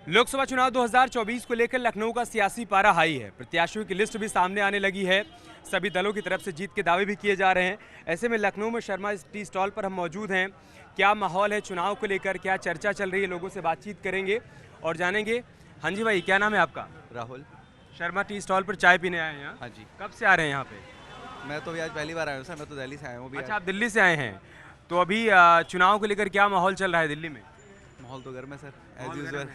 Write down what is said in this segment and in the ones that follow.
लोकसभा चुनाव 2024 को लेकर लखनऊ का सियासी पारा हाई है। प्रत्याशियों की लिस्ट भी सामने आने लगी है। सभी दलों की तरफ से जीत के दावे भी किए जा रहे हैं। ऐसे में लखनऊ में शर्मा टी स्टॉल पर हम मौजूद हैं। क्या माहौल है चुनाव को लेकर, क्या चर्चा चल रही है, लोगों से बातचीत करेंगे और जानेंगे। हाँ जी भाई, क्या नाम है आपका? राहुल। शर्मा टी स्टॉल पर चाय पीने आए हैं यहाँ? हाँ जी। कब से आ रहे हैं यहाँ पे? मैं तो भी आज पहली बार आया हूँ सर, मैं तो दिल्ली से आया हूँ। अच्छा, आप दिल्ली से आए हैं। तो अभी चुनाव को लेकर क्या माहौल चल रहा है दिल्ली में? माहौल तो गर्म है सर, एज यूजुअल।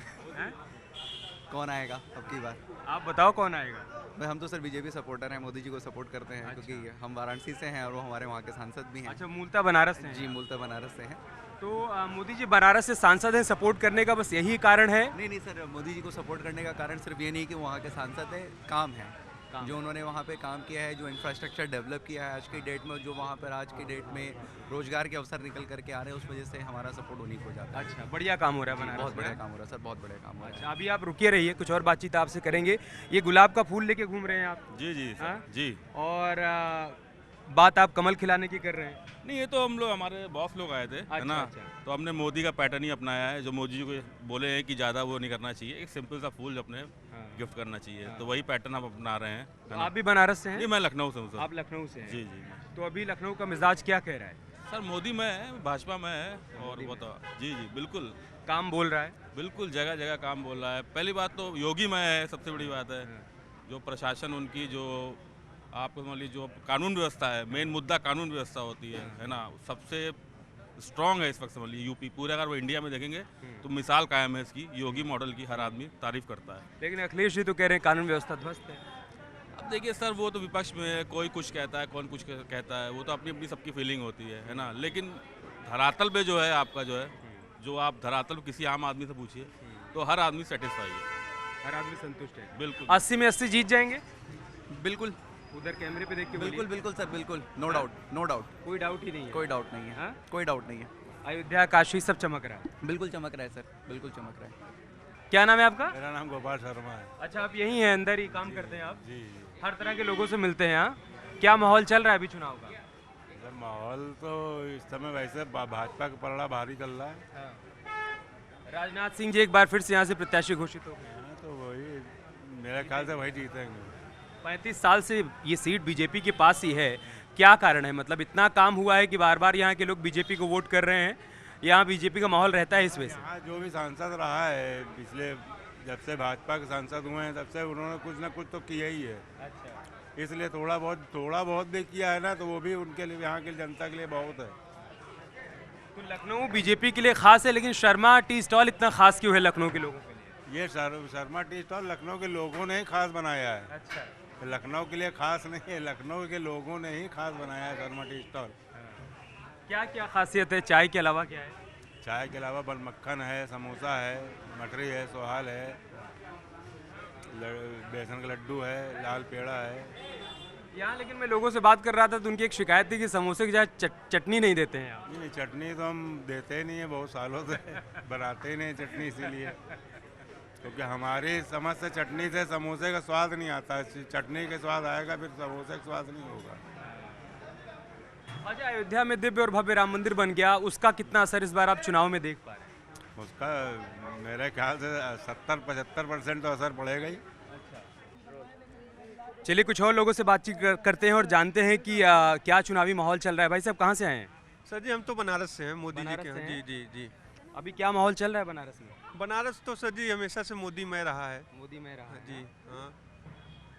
कौन आएगा अब की बार? आप बताओ कौन आएगा? भाई हम तो सर बीजेपी सपोर्टर हैं, मोदी जी को सपोर्ट करते हैं। अच्छा। क्योंकि हम वाराणसी से हैं और वो हमारे वहाँ के सांसद भी हैं। अच्छा, मूलतः बनारस से हैं। जी, मूलतः बनारस से हैं। तो मोदी जी बनारस से सांसद हैं, सपोर्ट करने का बस यही कारण है? नहीं सर, मोदी जी को सपोर्ट करने का कारण सिर्फ ये नहीं कि वो वहाँ के सांसद है, काम है। जो उन्होंने वहाँ पे काम किया है, जो इंफ्रास्ट्रक्चर डेवलप किया है आज की डेट में, जो वहाँ पर आज की डेट में रोजगार के अवसर निकल करके आ रहे हैं, उस वजह से हमारा सपोर्ट उन्हीं को जाता है। अच्छा, बढ़िया काम हो रहा है बनारस बहुत में। बढ़िया काम हो रहा है सर, बहुत बढ़िया काम हो रहा है। अच्छा, अभी आप रुकिए रहिए, कुछ और बातचीत आपसे करेंगे। ये गुलाब का फूल लेके घूम रहे हैं आप? जी जी सर, हाँ? जी। और बात आप कमल खिलाने की कर रहे हैं? नहीं, ये तो हम लोग हमारे बॉस लोग आए थे, है ना। अच्छा। तो हमने मोदी का पैटर्न ही अपनाया है, जो मोदी जी को बोले हैं कि ज़्यादा वो नहीं करना चाहिए, एक सिंपल सा फूल अपने गिफ्ट करना चाहिए। तो वही पैटर्न हम अपना रहे हैं, तो है ना। आप भी बनारस से हैं? नहीं, मैं लखनऊ से हूँ सर। आप लखनऊ से हैं? जी जी। तो अभी लखनऊ का मिजाज क्या कह रहा है? सर मोदी में है, भाजपा में है, और वो तो जी जी बिल्कुल काम बोल रहा है? बिल्कुल, जगह जगह काम बोल रहा है। पहली बात तो योगी में है, सबसे बड़ी बात है। जो प्रशासन उनकी, जो आपको समझ लीजिए, जो कानून व्यवस्था है, मेन मुद्दा कानून व्यवस्था होती है ना, सबसे स्ट्रांग है इस वक्त। समझ लीजिए यूपी पूरे, अगर वो इंडिया में देखेंगे तो मिसाल कायम है इसकी, योगी मॉडल की, हर आदमी तारीफ करता है। लेकिन अखिलेश जी तो कह रहे हैं कानून व्यवस्था ध्वस्त है। अब देखिए सर, वो तो विपक्ष में है, कोई कुछ कहता है, कौन कुछ कहता है, वो तो अपनी अपनी सबकी फीलिंग होती है ना। लेकिन धरातल पे जो है आपका, जो है, जो आप धरातल किसी आम आदमी से पूछिए तो हर आदमी सेटिस्फाई है, हर आदमी संतुष्ट है। बिल्कुल। 80 में 80 जीत जाएंगे? बिल्कुल उधर कैमरे पे देख के बिल्कुल बिल्कुल सर, बिल्कुल, नो डाउट, नो डाउट, कोई डाउट ही नहीं है। कोई डाउट नहीं है। हाँ? कोई डाउट नहीं है। अयोध्या, काशी सब चमक रहा है। बिल्कुल चमक रहा है सर, बिल्कुल चमक रहा है। क्या नाम है आपका? मेरा नाम गोपाल शर्मा है। अच्छा, आप यही हैं, अंदर ही काम करते हैं आप? जी। हर तरह के लोगों से मिलते हैं यहाँ। क्या माहौल चल रहा है अभी चुनाव का? सर माहौल तो इस समय वैसे भाजपा का पलड़ा भारी चल रहा है। राजनाथ सिंह जी एक बार फिर से यहाँ से प्रत्याशी घोषित हो गए। हाँ, तो वही मेरे ख्याल से वही जीतेंगे। 35 साल से ये सीट बीजेपी के पास ही है। क्या कारण है? मतलब इतना काम हुआ है कि बार बार यहाँ के लोग बीजेपी को वोट कर रहे हैं, यहाँ बीजेपी का माहौल रहता है इस वजह से? यहाँ जो भी सांसद रहा है पिछले, जब से भाजपा के सांसद हुए हैं तब से उन्होंने कुछ ना कुछ तो किया ही है। अच्छा। इसलिए थोड़ा बहुत भी किया है ना, तो वो भी उनके लिए, यहाँ की जनता के लिए बहुत है। तो लखनऊ बीजेपी के लिए खास है, लेकिन शर्मा टी स्टॉल इतना खास क्यों है लखनऊ के लोगों के लिए? ये शर्मा टी स्टॉल लखनऊ के लोगों ने ही खास बनाया है। अच्छा। लखनऊ के लिए खास नहीं है, लखनऊ के लोगों ने ही खास बनाया है शर्मा टी स्टॉल। क्या क्या खासियत है? चाय के अलावा क्या है? चाय के अलावा बल मक्खन है, समोसा है, मठरी है, सोहाल है, बेसन का लड्डू है, लाल पेड़ा है। यहाँ लेकिन मैं लोगों से बात कर रहा था तो उनकी एक शिकायत थी कि समोसे की जगह चटनी नहीं देते हैं यहाँ। नहीं, चटनी तो हम देते ही नहीं है, बहुत सालों से बनाते ही नहीं चटनी, इसीलिए। क्योंकि हमारी समझ से चटनी से समोसे का स्वाद नहीं आता, चटनी के स्वाद आएगा फिर समोसे का स्वाद नहीं होगा। अच्छा, अयोध्या में दिव्य और भव्य राम मंदिर बन गया, उसका कितना असर इस बार आप चुनाव में देख पा रहे हैं? उसका मेरे ख्याल से 70-75% तो असर पड़ेगा ही। चलिए, कुछ और लोगों से बातचीत करते हैं और जानते हैं कि क्या चुनावी माहौल चल रहा है। भाई साहब, कहाँ से आए हैं? सर जी, हम तो बनारस से हैं, मोदी जी बनारस के से हैं। हैं? जी जी जी। अभी क्या माहौल चल रहा है बनारस में? बनारस तो सर जी हमेशा से मोदी में रहा है। मोदी में रहा है। जी हाँ।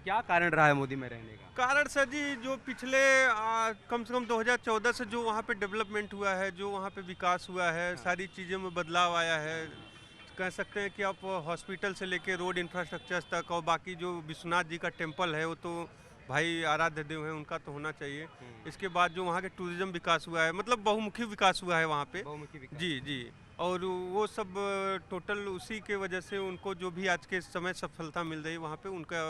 क्या कारण रहा है मोदी में रहने का? कारण सर जी, जो पिछले कम से कम 2014 से जो वहाँ पे डेवलपमेंट हुआ है, जो वहाँ पे विकास हुआ है, सारी चीज़ों में बदलाव आया है। कह सकते हैं कि आप हॉस्पिटल से लेके रोड इंफ्रास्ट्रक्चर तक, और बाकी जो विश्वनाथ जी का टेम्पल है वो तो भाई आराध्य देव हैं, उनका तो होना चाहिए। इसके बाद जो वहाँ के टूरिज्म विकास हुआ है, मतलब बहुमुखी विकास हुआ है वहाँ पे। जी जी। और वो सब टोटल उसी के वजह से उनको जो भी आज के समय सफलता मिल रही है वहाँ पे, उनका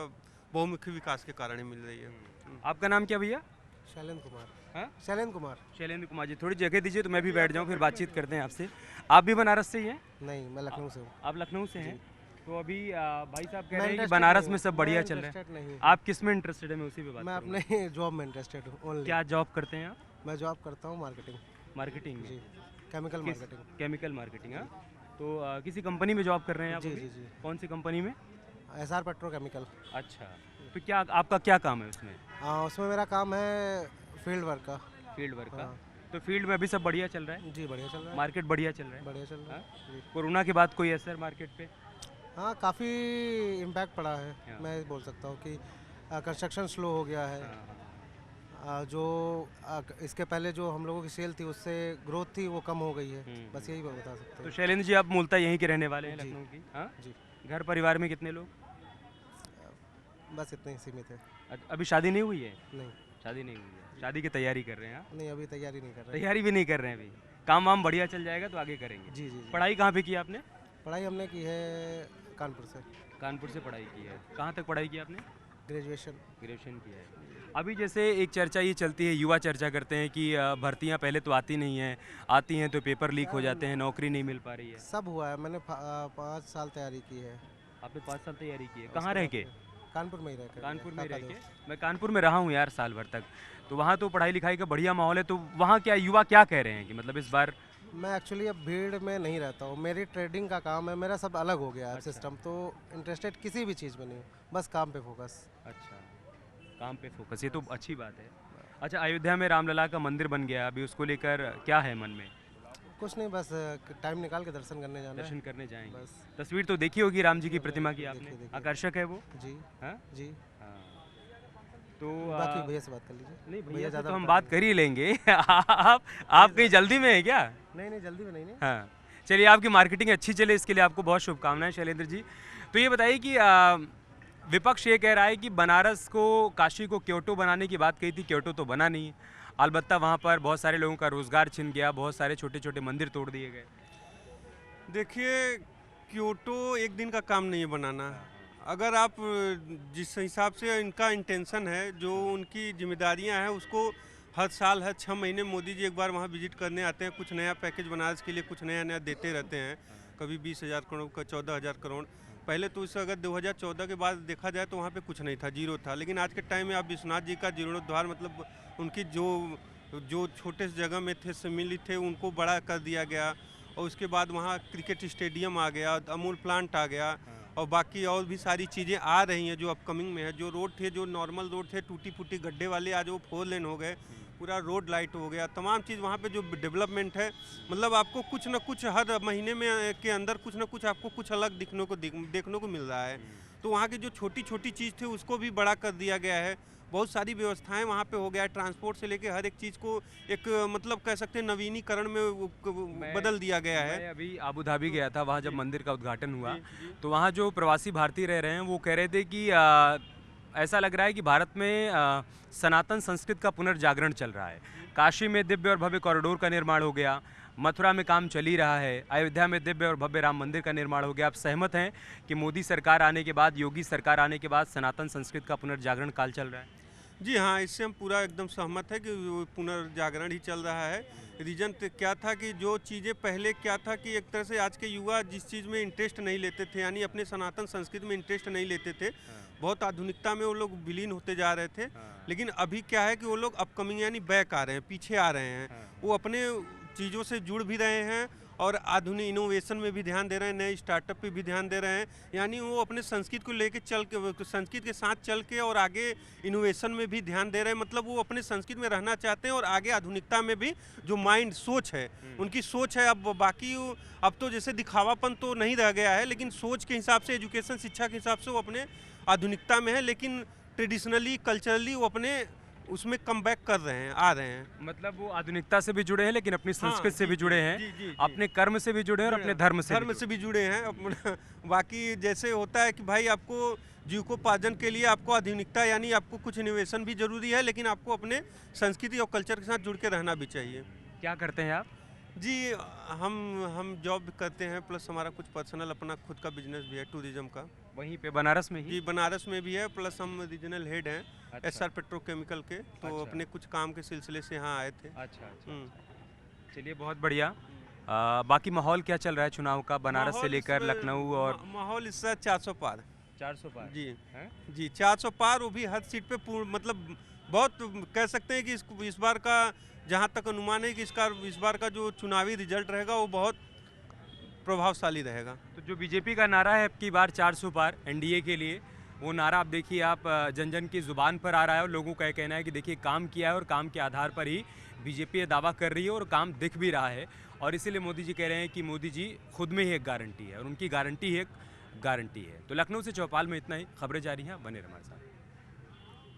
बहुमुखी विकास के कारण ही मिल रही है। आपका नाम क्या भैया? शैलेंद्र कुमार। हाँ? शैलेंद्र कुमार। शैलेंद्र कुमार जी, थोड़ी जगह दीजिए तो मैं भी बैठ जाऊँ, फिर बातचीत करते हैं आपसे। आप भी बनारस से ही हैं? नहीं, मैं लखनऊ से हूँ। आप लखनऊ से हैं? तो अभी भाई साहब कह मैं रहे हैं कि interested बनारस नहीं में हूँ। सब बढ़िया मैं चल रहा interested नहीं है। हूँ। आप किस में इंटरेस्टेड है? मैं उसी पे बात मैं करूँगा। अपने जॉब में इंटरेस्टेड हूँ ओनली। क्या जॉब करते हैं आप? मैं जॉब करता हूँ मार्केटिंग। मार्केटिंग में? जी, केमिकल मार्केटिंग। Chemical marketing. हाँ, तो किसी कंपनी में जॉब कर रहे हैं आप जी अभी? जी जी कौन सी कंपनी में? SR petrochemical. अच्छा, तो क्या आपका क्या काम है उसमें? उसमें मेरा काम है फील्ड वर्क का। फील्ड वर्क का। हाँ। तो फील्ड में अभी सब बढ़िया चल रहा है? जी बढ़िया चल रहा है। मार्केट बढ़िया चल रहा है? बढ़िया चल रहा है। जी। कोरोना के बाद कोई असर मार्केट पे? हाँ, काफ़ी इम्पैक्ट पड़ा हाँ। है। मैं बोल सकता हूँ कि कंस्ट्रक्शन स्लो हो गया है। जो इसके पहले जो हम लोगों की सेल थी उससे ग्रोथ थी वो कम हो गई है। बस यही बता सकते तो हैं। शैलेंद्र जी आप मूलतः यहीं के रहने वाले हैं, जी। लखनऊ की? हाँ? जी घर परिवार में कितने लोग? बस इतने ही सीमित है। अभी शादी नहीं हुई है? नहीं शादी नहीं हुई है, शादी की तैयारी कर रहे हैं? हाँ? नहीं, अभी तैयारी नहीं कर रहे। तैयारी भी नहीं कर रहे हैं अभी? काम वाम बढ़िया चल जाएगा तो आगे करेंगे? जी जी जी। पढ़ाई कहाँ पे की आपने? पढ़ाई हमने की है कानपुर से। कानपुर से पढ़ाई की है। कहाँ तक पढ़ाई की आपने? ग्रेजुएशन। ग्रेजुएशन किया है। अभी जैसे एक चर्चा ये चलती है, युवा चर्चा करते हैं कि भर्तियां पहले तो आती नहीं हैं, आती हैं तो पेपर लीक हो जाते हैं, नौकरी नहीं मिल पा रही है। सब हुआ है। मैंने 5 साल तैयारी की है। आपने 5 साल तैयारी की है? कहाँ रह के? कानपुर में ही रह कर। कानपुर में रह के? मैं कानपुर में रहा हूँ यार साल भर तक, तो वहाँ तो पढ़ाई लिखाई का बढ़िया माहौल है, तो वहाँ क्या युवा क्या कह रहे हैं कि मतलब इस बार? मैं एक्चुअली अब भीड़ में नहीं रहता हूँ। मेरी ट्रेडिंग का काम है, मेरा सब अलग हो गया है अच्छा। सिस्टम। तो इंटरेस्टेड किसी भी चीज़ में नहीं हूँ, बस काम पे फोकस। अच्छा, काम पे फोकस, ये तो अच्छी बात है। अच्छा, अयोध्या में रामलला का मंदिर बन गया, अभी उसको लेकर क्या है मन में? कुछ नहीं, बस टाइम निकाल के दर्शन करने जाना है। दर्शन करने जाएंगे? बस। तस्वीर तो देखी होगी राम जी की प्रतिमा की आपने? देखिए। आकर्षक है वो? जी हाँ? जी। हाँ। तो बाकी भैया से बात कर लीजिए। नहीं भैया से ज़्यादा तो हम बता बात कर ही लेंगे। आप कहीं जल्दी में है क्या? नहीं, जल्दी में नहीं। हाँ, चलिए आपकी मार्केटिंग अच्छी चले इसके लिए आपको बहुत शुभकामनाएं शैलेंद्र जी। तो ये बताइए कि विपक्ष ये कह रहा है कि बनारस को, काशी को क्योटो बनाने की बात कही थी, क्योटो तो बना नहीं। अलबत्ता वहाँ पर बहुत सारे लोगों का रोजगार छिन गया, बहुत सारे छोटे छोटे मंदिर तोड़ दिए गए। देखिए, क्योटो एक दिन का काम नहीं है बनाना। अगर आप जिस हिसाब से इनका इंटेंशन है, जो उनकी जिम्मेदारियां हैं, उसको हर साल हर 6 महीने मोदी जी एक बार वहाँ विजिट करने आते हैं, कुछ नया पैकेज बनारस के लिए कुछ नया देते रहते हैं। कभी 20,000 करोड़ का 14,000 करोड़। पहले तो इसे अगर 2014 के बाद देखा जाए तो वहाँ पे कुछ नहीं था, जीरो था। लेकिन आज के टाइम में आप विश्वनाथ जी का जीर्णोद्धार, मतलब उनकी जो छोटे से जगह में थे, सम्मिलित थे, उनको बड़ा कर दिया गया। और उसके बाद वहाँ क्रिकेट स्टेडियम आ गया, अमूल प्लांट आ गया, और बाकी और भी सारी चीज़ें आ रही हैं जो अपकमिंग में है। जो रोड थे, जो नॉर्मल रोड थे, टूटी फूटी गड्ढे वाले, आज वो 4 लेन हो गए, पूरा रोड लाइट हो गया। तमाम चीज़ वहाँ पे जो डेवलपमेंट है, मतलब आपको कुछ न कुछ हर महीने में के अंदर कुछ न कुछ आपको कुछ अलग देखने को मिल रहा है। तो वहाँ की जो छोटी छोटी चीज़ थी उसको भी बड़ा कर दिया गया है। बहुत सारी व्यवस्थाएं वहाँ पे हो गया है, ट्रांसपोर्ट से लेके हर एक चीज़ को एक मतलब कह सकते हैं नवीनीकरण में बदल दिया गया है। मैं अभी आबू धाबी गया था, वहाँ जब मंदिर का उद्घाटन हुआ तो वहाँ जो प्रवासी भारतीय रह रहे हैं वो कह रहे थे कि ऐसा लग रहा है कि भारत में सनातन संस्कृत का पुनर्जागरण चल रहा है। काशी में दिव्य और भव्य कॉरिडोर का निर्माण हो गया, मथुरा में काम चल ही रहा है, अयोध्या में दिव्य और भव्य राम मंदिर का निर्माण हो गया। आप सहमत हैं कि मोदी सरकार आने के बाद, योगी सरकार आने के बाद सनातन संस्कृत का पुनर्जागरण काल चल रहा है? जी हाँ, इससे हम पूरा एकदम सहमत है कि पुनर्जागरण ही चल रहा है। रीजन क्या था कि जो चीज़ें पहले क्या था कि एक तरह से आज के युवा जिस चीज़ में इंटरेस्ट नहीं लेते थे, यानी अपने सनातन संस्कृति में इंटरेस्ट नहीं लेते थे, बहुत आधुनिकता में वो लोग विलीन होते जा रहे थे। लेकिन अभी क्या है कि वो लोग अपकमिंग यानी बैक आ रहे हैं, पीछे आ रहे हैं। वो अपने चीज़ों से जुड़ भी रहे हैं और आधुनिक इनोवेशन में भी ध्यान दे रहे हैं, नए स्टार्टअप पे भी ध्यान दे रहे हैं। यानी वो अपने संस्कृत को लेके संस्कृत के साथ चल के और आगे इनोवेशन में भी ध्यान दे रहे हैं। मतलब वो अपने संस्कृत में रहना चाहते हैं और आगे आधुनिकता में भी जो माइंड सोच है, उनकी सोच है। अब बाकी अब तो जैसे दिखावापन तो नहीं रह गया है, लेकिन सोच के हिसाब से, एजुकेशन शिक्षा के हिसाब से वो अपने आधुनिकता में है, लेकिन ट्रेडिशनली कल्चरली वो अपने उसमें कम बैक कर रहे हैं, आ रहे हैं। मतलब वो आधुनिकता से भी जुड़े हैं लेकिन अपनी संस्कृत से भी जुड़े हैं, जी। अपने कर्म से भी जुड़े हैं और अपने धर्म से भी जुड़े हैं अपना। बाकी जैसे होता है कि भाई आपको जीविकोपार्जन के लिए आपको आधुनिकता यानी आपको कुछ इनोवेशन भी जरूरी है, लेकिन आपको अपने संस्कृति और कल्चर के साथ जुड़ के रहना भी चाहिए। क्या करते हैं आप? जी, हम जॉब करते हैं, प्लस हमारा कुछ पर्सनल अपना खुद का बिजनेस भी है टूरिज्म का। वहीं पे बनारस में ही? जी, बनारस में भी है, प्लस हम रीजनल हेड हैं अच्छा। SR पेट्रोकेमिकल के। तो अच्छा। अपने कुछ काम के सिलसिले से यहाँ आए थे। अच्छा। चलिए बहुत बढ़िया। बाकी माहौल क्या चल रहा है चुनाव का, बनारस से लेकर लखनऊ? और माहौल इस समय 400 पार। 400 पार? जी हैं? जी, 400 पार। वो भी हर सीट पे मतलब बहुत कह सकते हैं कि इस बार का जहाँ तक अनुमान है कि इस बार का जो चुनावी रिजल्ट रहेगा वो बहुत प्रभावशाली रहेगा। तो जो बीजेपी का नारा है अब की बार 400 पार एनडीए के लिए, वो नारा आप देखिए आप जन जन की ज़ुबान पर आ रहा है और लोगों का ये कहना है कि देखिए काम किया है और काम के आधार पर ही बीजेपी ये दावा कर रही है और काम दिख भी रहा है। और इसीलिए मोदी जी कह रहे हैं कि मोदी जी खुद में ही एक गारंटी है और उनकी गारंटी ही एक गारंटी है। तो लखनऊ से चौपाल में इतना ही, खबरें जारी हैं, बने रहे हमारे साथ।